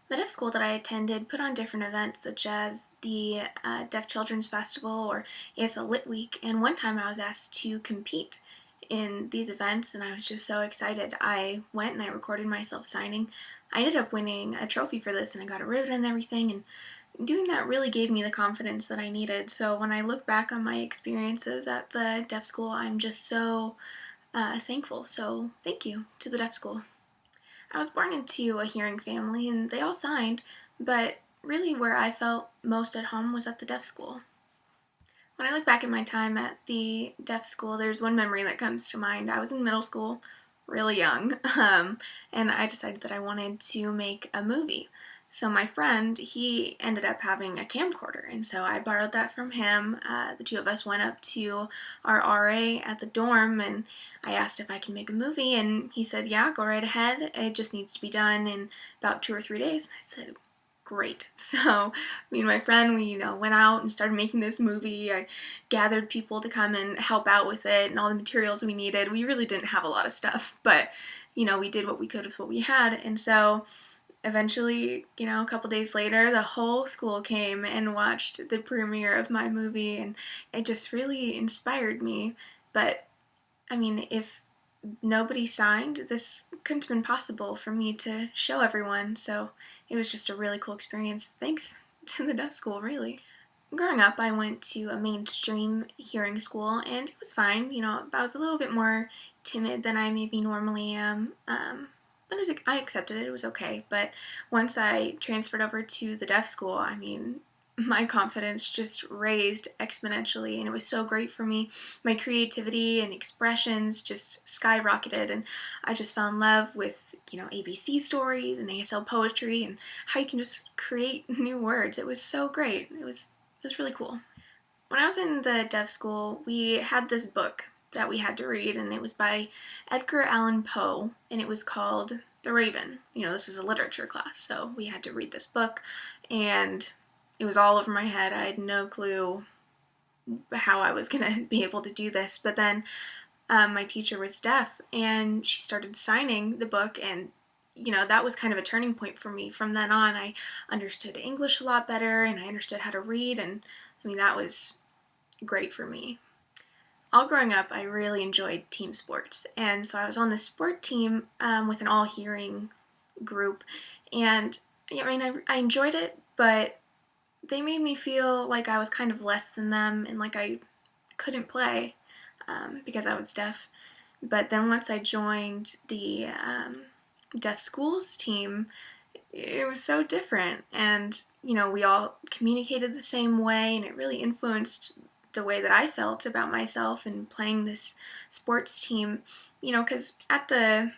The deaf school that I attended put on different events such as the Deaf Children's Festival or ASL Lit Week, and one time I was asked to compete in these events and I was just so excited. I went and I recorded myself signing. I ended up winning a trophy for this and I got a ribbon and everything, and doing that really gave me the confidence that I needed. So when I look back on my experiences at the deaf school, I'm just so thankful. So thank you to the deaf school. I was born into a hearing family and they all signed, but really where I felt most at home was at the deaf school. When I look back at my time at the deaf school, there's one memory that comes to mind. I was in middle school, really young, and I decided that I wanted to make a movie. So my friend, he ended up having a camcorder, and so I borrowed that from him. The two of us went up to our RA at the dorm, and I asked if I could make a movie, and he said, yeah, go right ahead. It just needs to be done in about 2 or 3 days. And I said, great. So me and my friend, we went out and started making this movie. I gathered people to come and help out with it and all the materials we needed. We really didn't have a lot of stuff, but we did what we could with what we had. And so eventually, a couple days later, the whole school came and watched the premiere of my movie, and it just really inspired me. But I mean, if nobody signed, this couldn't have been possible for me to show everyone, so it was just a really cool experience. Thanks to the deaf school, really. Growing up, I went to a mainstream hearing school, and it was fine. I was a little bit more timid than I maybe normally am. But I accepted it. It was okay. But once I transferred over to the deaf school, I mean, my confidence just raised exponentially, and it was so great for me. My creativity and expressions just skyrocketed, and I just fell in love with ABC stories and ASL poetry and how you can just create new words. It was so great. It was really cool. When I was in the deaf school, we had this book that we had to read, and it was by Edgar Allan Poe, and it was called The Raven. This is a literature class, so we had to read this book, and it was all over my head. I had no clue how I was going to be able to do this, but then my teacher was deaf, and she started signing the book, and that was kind of a turning point for me. From then on, I understood English a lot better, and I understood how to read, and I mean, that was great for me. All growing up, I really enjoyed team sports, and so I was on the sport team with an all-hearing group, and I mean, I enjoyed it, but they made me feel like I was kind of less than them and like I couldn't play because I was deaf. But then once I joined the deaf schools team, it was so different, and we all communicated the same way, and it really influenced the way that I felt about myself and playing this sports team. Because at the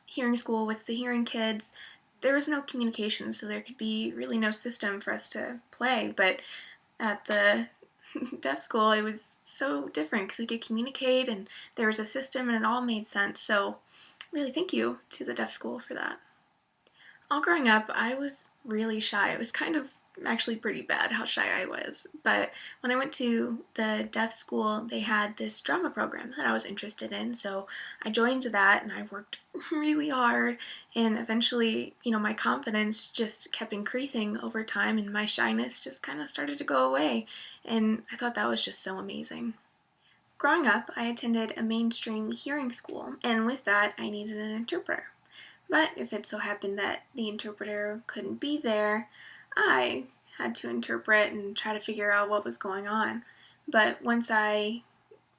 hearing school with the hearing kids, there was no communication, so there could be really no system for us to play. But at the deaf school, it was so different because we could communicate and there was a system and it all made sense. So really thank you to the deaf school for that. All growing up, I was really shy. It was kind of actually pretty bad how shy I was. But when I went to the deaf school, they had this drama program that I was interested in. So I joined that and I worked really hard. And eventually, my confidence just kept increasing over time and my shyness just kind of started to go away. And I thought that was just so amazing. Growing up, I attended a mainstream hearing school, and with that, I needed an interpreter. But if it so happened that the interpreter couldn't be there, I had to interpret and try to figure out what was going on. But once I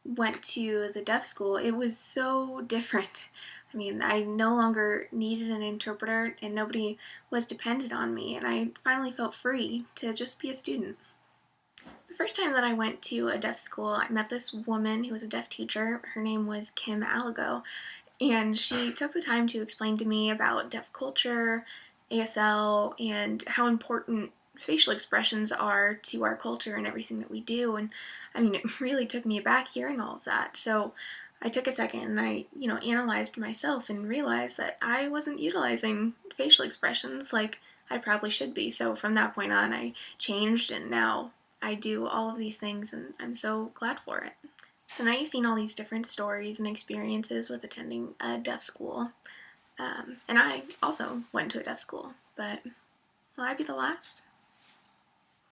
went to the deaf school, it was so different. I mean, I no longer needed an interpreter and nobody was dependent on me, and I finally felt free to just be a student. The first time that I went to a deaf school, I met this woman who was a deaf teacher. Her name was Kim Alago, and she took the time to explain to me about deaf culture, ASL, and how important facial expressions are to our culture and everything that we do. And I mean, it really took me aback hearing all of that. So I took a second and I, analyzed myself and realized that I wasn't utilizing facial expressions like I probably should be. So from that point on, I changed, and now I do all of these things, and I'm so glad for it. So now you've seen all these different stories and experiences with attending a deaf school. And I also went to a deaf school, but will I be the last?